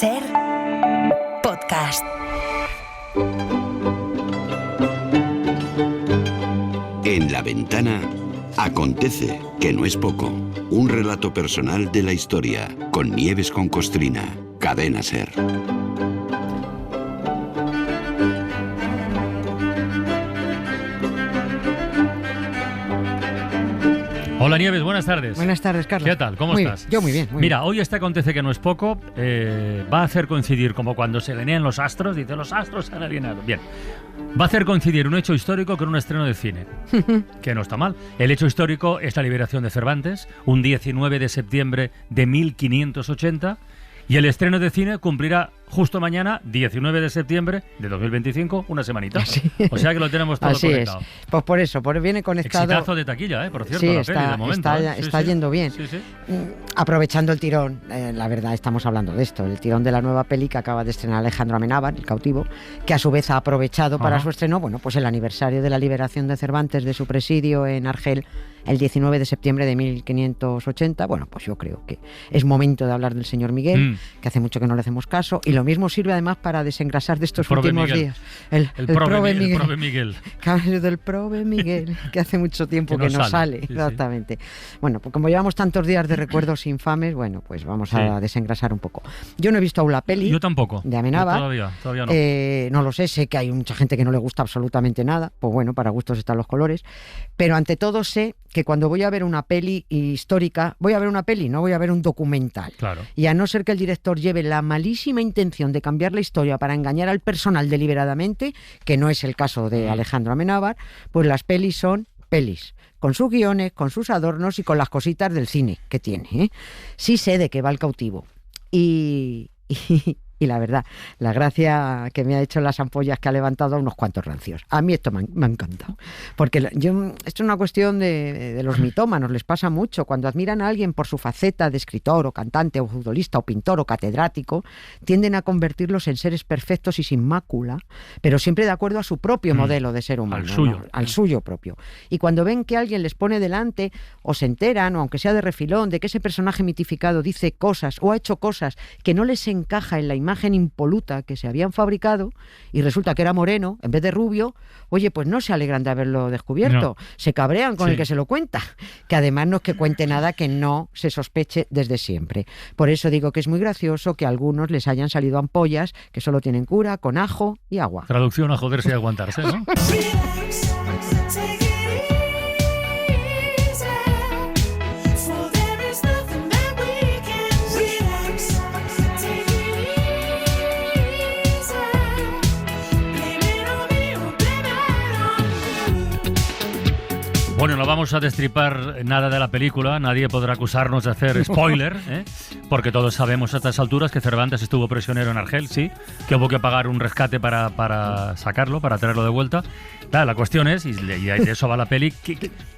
Ser podcast. En La Ventana acontece, que no es poco. Un relato personal de la historia, con Nieves con Costrina. Cadena Ser. Hola Nieves, buenas tardes. Buenas tardes, Carlos. ¿Qué tal? ¿Cómo estás? Yo muy bien. Mira, hoy este acontece que no es poco, va a hacer coincidir, como cuando se alinean los astros, dice los astros se han alineado. Bien, va a hacer coincidir un hecho histórico con un estreno de cine, que no está mal. El hecho histórico es la liberación de Cervantes, un 19 de septiembre de 1580, y el estreno de cine cumplirá justo mañana, 19 de septiembre de 2025, una semanita. Sí. O sea que lo tenemos todo Así conectado. Es. Pues por eso, viene conectado. Exitazo de taquilla, por cierto, sí, la peli, de momento. está yendo bien. Sí. Aprovechando el tirón, la verdad, estamos hablando de esto, el tirón de la nueva peli que acaba de estrenar Alejandro Amenábar, El cautivo, que a su vez ha aprovechado para su estreno, pues el aniversario de la liberación de Cervantes de su presidio en Argel, el 19 de septiembre de 1580. Bueno, pues yo creo que es momento de hablar del señor Miguel, que hace mucho que no le hacemos caso, y lo mismo sirve además para desengrasar de estos últimos días. El prove Miguel. Del prove Miguel, que hace mucho tiempo que no sale. Sí, exactamente. Sí. Bueno, pues como llevamos tantos días de recuerdos infames, bueno, pues vamos a desengrasar un poco. Yo no he visto aún la peli. Yo tampoco. De Amenábar. Todavía no. No lo sé que hay mucha gente que no le gusta absolutamente nada. Pues bueno, para gustos están los colores. Pero ante todo sé que cuando voy a ver una peli histórica, voy a ver una peli, no voy a ver un documental. Claro. Y a no ser que el director lleve la malísima intención de cambiar la historia para engañar al personal deliberadamente, que no es el caso de Alejandro Amenábar, pues las pelis son pelis, con sus guiones, con sus adornos y con las cositas del cine que tiene, ¿eh? Sí sé de qué va El cautivo. Y la verdad, la gracia que me ha hecho las ampollas que ha levantado a unos cuantos rancios. A mí esto me ha encantado. Porque esto es una cuestión de los mitómanos, les pasa mucho. Cuando admiran a alguien por su faceta de escritor o cantante o futbolista o pintor o catedrático, tienden a convertirlos en seres perfectos y sin mácula, pero siempre de acuerdo a su propio modelo de ser humano. Al suyo propio. Y cuando ven que alguien les pone delante, o se enteran, o aunque sea de refilón, de que ese personaje mitificado dice cosas o ha hecho cosas que no les encaja en la imagen impoluta que se habían fabricado y resulta que era moreno en vez de rubio, oye, pues no se alegran de haberlo descubierto, se cabrean con el que se lo cuenta, que además no es que cuente nada que no se sospeche desde siempre. Por eso digo que es muy gracioso que a algunos les hayan salido ampollas que solo tienen cura con ajo y agua. Traducción a joderse y aguantarse, ¿no? Bueno, no vamos a destripar nada de la película, nadie podrá acusarnos de hacer spoiler, porque todos sabemos a estas alturas que Cervantes estuvo prisionero en Argel, sí, que hubo que pagar un rescate para sacarlo, para traerlo de vuelta. Claro, la cuestión es, y de eso va la peli,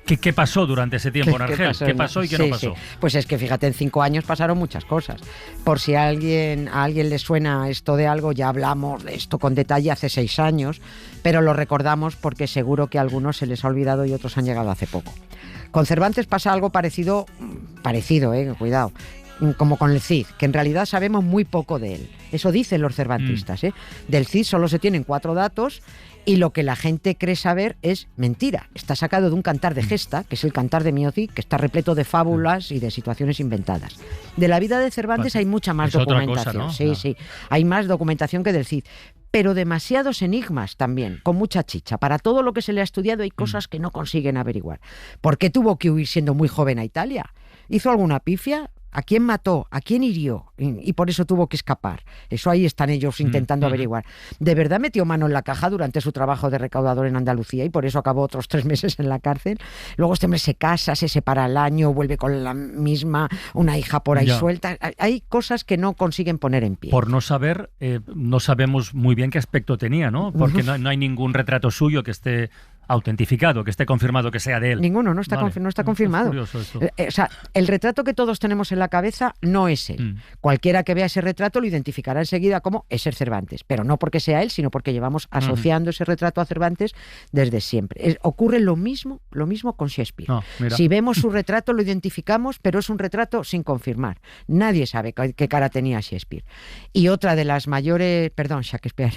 ¿qué pasó durante ese tiempo en Argel? ¿Qué pasó y qué no pasó? Sí. Pues es que fíjate, en 5 años pasaron muchas cosas. Por si a alguien le suena esto de algo, ya hablamos de esto con detalle hace 6 años, pero lo recordamos porque seguro que a algunos se les ha olvidado y otros han llegado hace poco. Con Cervantes pasa algo parecido, cuidado, como con el Cid, que en realidad sabemos muy poco de él. Eso dicen los cervantistas. Del Cid solo se tienen 4 datos y lo que la gente cree saber es mentira. Está sacado de un cantar de gesta, que es el cantar de Mioci, que está repleto de fábulas y de situaciones inventadas. De la vida de Cervantes hay mucha más documentación. Cosa, ¿no? Sí. Hay más documentación que del Cid. Pero demasiados enigmas también, con mucha chicha. Para todo lo que se le ha estudiado hay cosas que no consiguen averiguar. ¿Por qué tuvo que huir siendo muy joven a Italia? ¿Hizo alguna pifia? ¿A quién mató? ¿A quién hirió? Y por eso tuvo que escapar. Eso ahí están ellos intentando averiguar. ¿De verdad metió mano en la caja durante su trabajo de recaudador en Andalucía y por eso acabó otros 3 meses en la cárcel? Luego este hombre se casa, se separa al año, vuelve con la misma, una hija por ahí suelta. Hay cosas que no consiguen poner en pie. Por no saber, no sabemos muy bien qué aspecto tenía, ¿no? Porque no hay ningún retrato suyo que esté autentificado, que esté confirmado que sea de él. Ninguno, no está, Vale. no está confirmado. Es curioso esto. O sea, el retrato que todos tenemos en la cabeza no es él. Cualquiera que vea ese retrato lo identificará enseguida como es el Cervantes, pero no porque sea él, sino porque llevamos asociando ese retrato a Cervantes desde siempre. Ocurre lo mismo con Shakespeare. No, mira. Si vemos su retrato lo identificamos, pero es un retrato sin confirmar. Nadie sabe qué cara tenía Shakespeare. Y otra de las mayores, Shakespeare,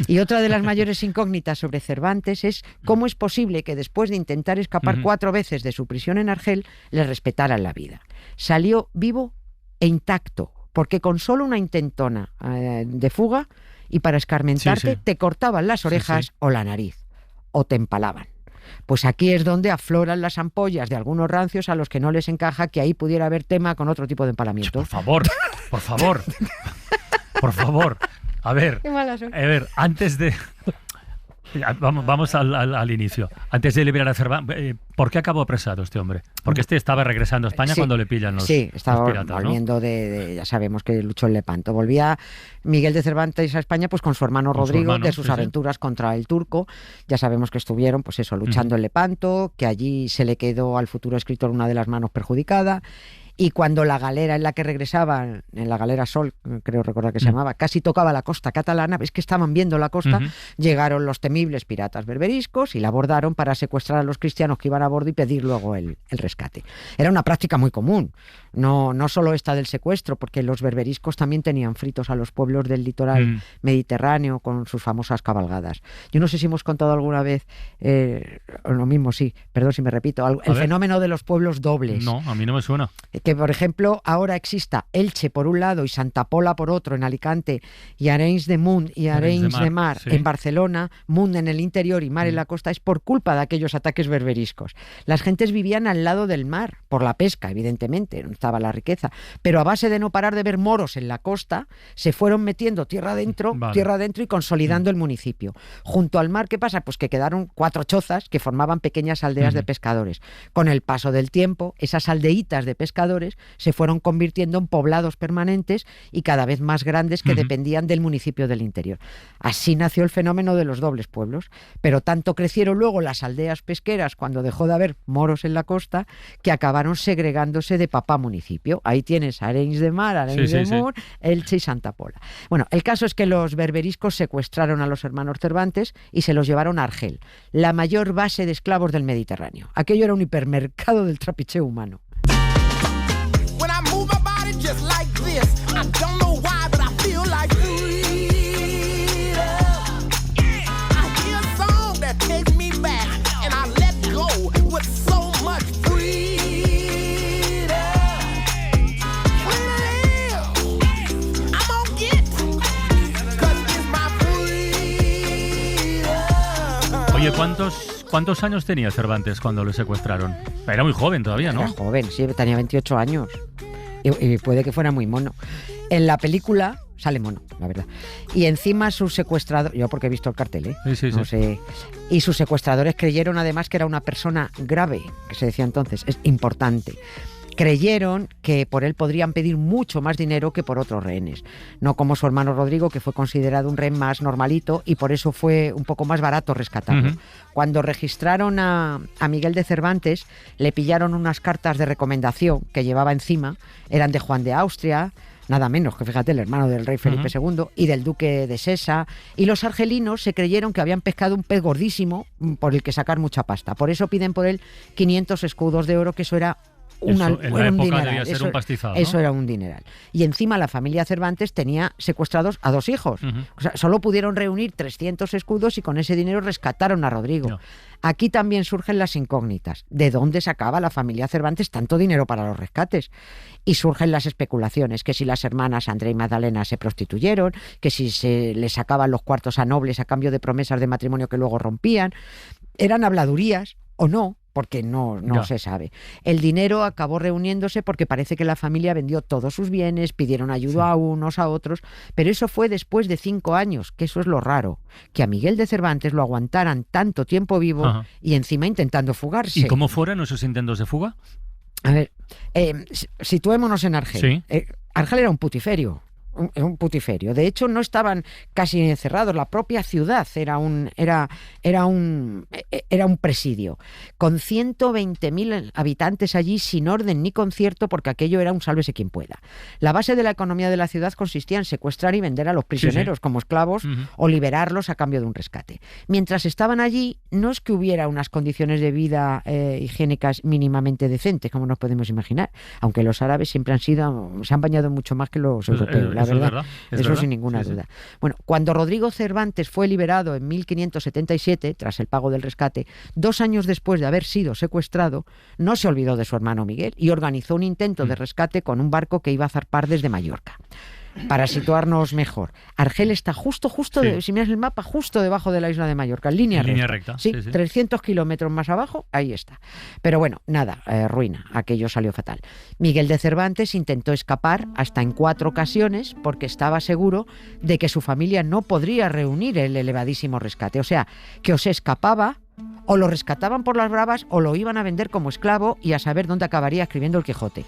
y otra de las mayores incógnitas sobre Cervantes es cómo es posible que después de intentar escapar 4 veces de su prisión en Argel, le respetaran la vida. Salió vivo e intacto, porque con solo una intentona de fuga y para escarmentarte te cortaban las orejas o la nariz, o te empalaban. Pues aquí es donde afloran las ampollas de algunos rancios a los que no les encaja que ahí pudiera haber tema con otro tipo de empalamiento. Por favor, por favor. A ver, Qué mala soy. antes de... Vamos al inicio. Antes de liberar a Cervantes, ¿por qué acabó apresado este hombre? Porque este estaba regresando a España cuando le pillan los estaba piratas, volviendo ya sabemos que luchó en Lepanto. Volvía Miguel de Cervantes a España pues con su hermano Rodrigo, de sus aventuras contra el turco. Ya sabemos que estuvieron pues eso, luchando en Lepanto, que allí se le quedó al futuro escritor una de las manos perjudicada. Y cuando la galera en la que regresaban, en la galera Sol, creo recordar que se llamaba, casi tocaba la costa catalana, es que estaban viendo la costa, llegaron los temibles piratas berberiscos y la abordaron para secuestrar a los cristianos que iban a bordo y pedir luego el rescate. Era una práctica muy común, no solo esta del secuestro, porque los berberiscos también tenían fritos a los pueblos del litoral mediterráneo con sus famosas cabalgadas. Yo no sé si hemos contado alguna vez, lo mismo sí, perdón si me repito, el fenómeno de los pueblos dobles. No, a mí no me suena. Que, por ejemplo, ahora exista Elche por un lado y Santa Pola por otro en Alicante y Arenys de Munt y Arenys de Mar en Barcelona, Munt en el interior y Mar en la costa, es por culpa de aquellos ataques berberiscos. Las gentes vivían al lado del mar, por la pesca, evidentemente, no estaba la riqueza, pero a base de no parar de ver moros en la costa, se fueron metiendo tierra adentro y consolidando el municipio. Junto al mar, ¿qué pasa? Pues que quedaron 4 chozas que formaban pequeñas aldeas de pescadores. Con el paso del tiempo, esas aldeitas de pescadores se fueron convirtiendo en poblados permanentes y cada vez más grandes que dependían del municipio del interior. Así nació el fenómeno de los dobles pueblos, pero tanto crecieron luego las aldeas pesqueras cuando dejó de haber moros en la costa que acabaron segregándose de papá municipio. Ahí tienes Arenys de Mar, Arenys de Munt, Elche y Santa Pola. Bueno, el caso es que los berberiscos secuestraron a los hermanos Cervantes y se los llevaron a Argel, la mayor base de esclavos del Mediterráneo. Aquello era un hipermercado del trapicheo humano. Just like this, I don't know why, but I feel like freedom. I hear a song that takes me back, and I let go with so much freedom. Freedom, I'm gonna get, 'cause it's my freedom. Oye, ¿cuántos años tenía Cervantes cuando lo secuestraron? Era muy joven todavía, ¿no? Era joven, sí, tenía 28 años. Y puede que fuera muy mono. En la película sale mono, la verdad. Y encima sus secuestradores, yo porque he visto el cartel, no sé, y sus secuestradores creyeron además que era una persona grave, que se decía entonces, es importante. Creyeron que por él podrían pedir mucho más dinero que por otros rehenes, no como su hermano Rodrigo, que fue considerado un rehén más normalito y por eso fue un poco más barato rescatarlo. Cuando registraron a Miguel de Cervantes, le pillaron unas cartas de recomendación que llevaba encima, eran de Juan de Austria, nada menos que, fíjate, el hermano del rey Felipe II y del duque de Sesa, y los argelinos se creyeron que habían pescado un pez gordísimo por el que sacar mucha pasta. Por eso piden por él 500 escudos de oro, que eso era en la época debía ser un pastizal, ¿no? Eso era un dineral. Y encima la familia Cervantes tenía secuestrados a 2 hijos. O sea, solo pudieron reunir 300 escudos y con ese dinero rescataron a Rodrigo. No. Aquí también surgen las incógnitas. ¿De dónde sacaba la familia Cervantes tanto dinero para los rescates? Y surgen las especulaciones, que si las hermanas Andrea y Magdalena se prostituyeron, que si se les sacaban los cuartos a nobles a cambio de promesas de matrimonio que luego rompían. ¿Eran habladurías o no? Porque no se sabe. El dinero acabó reuniéndose porque parece que la familia vendió todos sus bienes, pidieron ayuda a unos, a otros, pero eso fue después de 5 años, que eso es lo raro, que a Miguel de Cervantes lo aguantaran tanto tiempo vivo y encima intentando fugarse. ¿Y cómo fueron esos intentos de fuga? A ver, situémonos en Argel. Sí. Argel era un putiferio. un putiferio. De hecho, no estaban casi encerrados. La propia ciudad era un presidio, con 120.000 habitantes allí sin orden ni concierto, porque aquello era un sálvese quien pueda. La base de la economía de la ciudad consistía en secuestrar y vender a los prisioneros como esclavos o liberarlos a cambio de un rescate. Mientras estaban allí, no es que hubiera unas condiciones de vida higiénicas mínimamente decentes, como nos podemos imaginar, aunque los árabes siempre se han bañado mucho más que los europeos, la verdad. Eso sin ninguna duda. Bueno, cuando Rodrigo Cervantes fue liberado en 1577, tras el pago del rescate, 2 años después de haber sido secuestrado, no se olvidó de su hermano Miguel y organizó un intento de rescate con un barco que iba a zarpar desde Mallorca. Para situarnos mejor, Argel está justo, si miras el mapa, justo debajo de la isla de Mallorca, en línea recta. Sí, 300 kilómetros más abajo, ahí está. Pero bueno, nada, ruina, aquello salió fatal. Miguel de Cervantes intentó escapar hasta en 4 ocasiones porque estaba seguro de que su familia no podría reunir el elevadísimo rescate. O sea, que o se escapaba, o lo rescataban por las bravas, o lo iban a vender como esclavo y a saber dónde acabaría escribiendo el Quijote.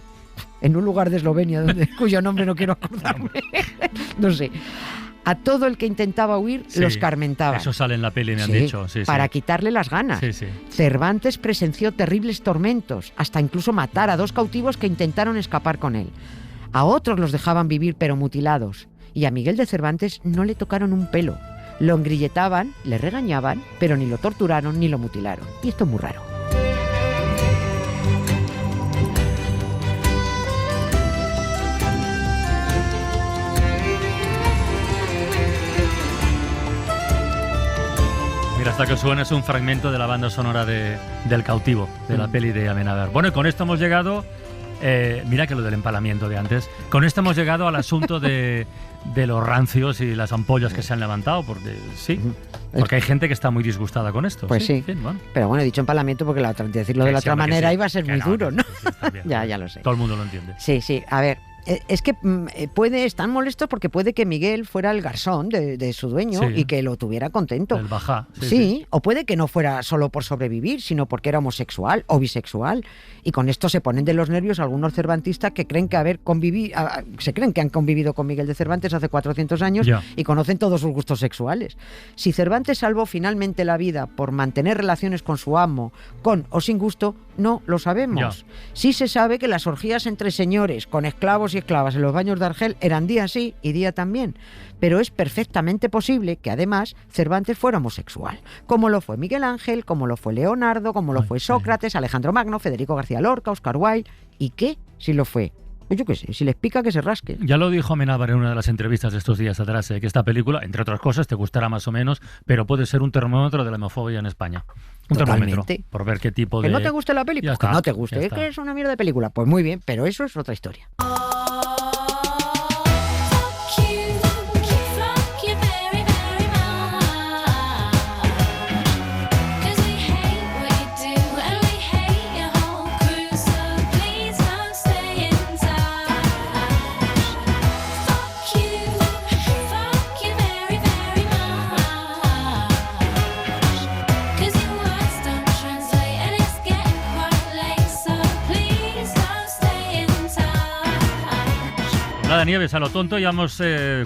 En un lugar de Eslovenia cuyo nombre no quiero acordarme. No sé. A todo el que intentaba huir lo escarmentaban. Eso sale en la peli, me han dicho. Para quitarle las ganas. Cervantes presenció terribles tormentos, hasta incluso matar a 2 cautivos que intentaron escapar con él. A otros los dejaban vivir pero mutilados. Y a Miguel de Cervantes no le tocaron un pelo. Lo engrilletaban, le regañaban, pero ni lo torturaron ni lo mutilaron. Y esto es muy raro. Hasta que suena es un fragmento de la banda sonora del Cautivo, de la peli de Amenábar. Bueno, y con esto hemos llegado, mira que lo del empalamiento de antes, con esto hemos llegado al asunto de los rancios y las ampollas que se han levantado, porque hay gente que está muy disgustada con esto. Pues sí. Bueno. Pero bueno, he dicho empalamiento porque decirlo de la otra manera iba a ser muy duro, ¿no? Ya lo sé. Todo el mundo lo entiende. Sí, a ver. Es que están molestos porque puede que Miguel fuera el garzón de su dueño y que lo tuviera contento. El bajá. Sí, o puede que no fuera solo por sobrevivir, sino porque era homosexual o bisexual. Y con esto se ponen de los nervios algunos cervantistas que creen que han convivido con Miguel de Cervantes hace 400 años y conocen todos sus gustos sexuales. Si Cervantes salvó finalmente la vida por mantener relaciones con su amo, con o sin gusto, no lo sabemos. Sí se sabe que las orgías entre señores, con esclavos y esclavas en los baños de Argel eran día sí y día también, pero es perfectamente posible que además Cervantes fuera homosexual, como lo fue Miguel Ángel, como lo fue Leonardo, como lo fue Sócrates, Alejandro Magno, Federico García Lorca, Oscar Wilde, y que si lo fue. Yo qué sé, si les pica que se rasque. Ya lo dijo Amenábar en una de las entrevistas de estos días atrás, que esta película, entre otras cosas, te gustará más o menos, pero puede ser un termómetro de la homofobia en España. Un termómetro, por ver qué tipo de... ¿Que no te guste la película? Pues que no te guste, es que es una mierda de película. Pues muy bien, pero eso es otra historia. Nieves, a lo tonto, ya hemos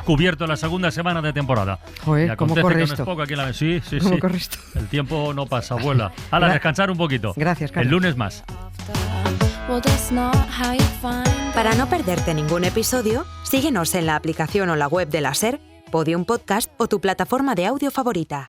cubierto la segunda semana de temporada. Joder, ¿cómo corre esto? Sí. ¿Cómo corre esto? El tiempo no pasa, abuela. Hala, descansar un poquito. Gracias, Carlos. El lunes más. Para no perderte ningún episodio, síguenos en la aplicación o la web de la SER, Podium Podcast o tu plataforma de audio favorita.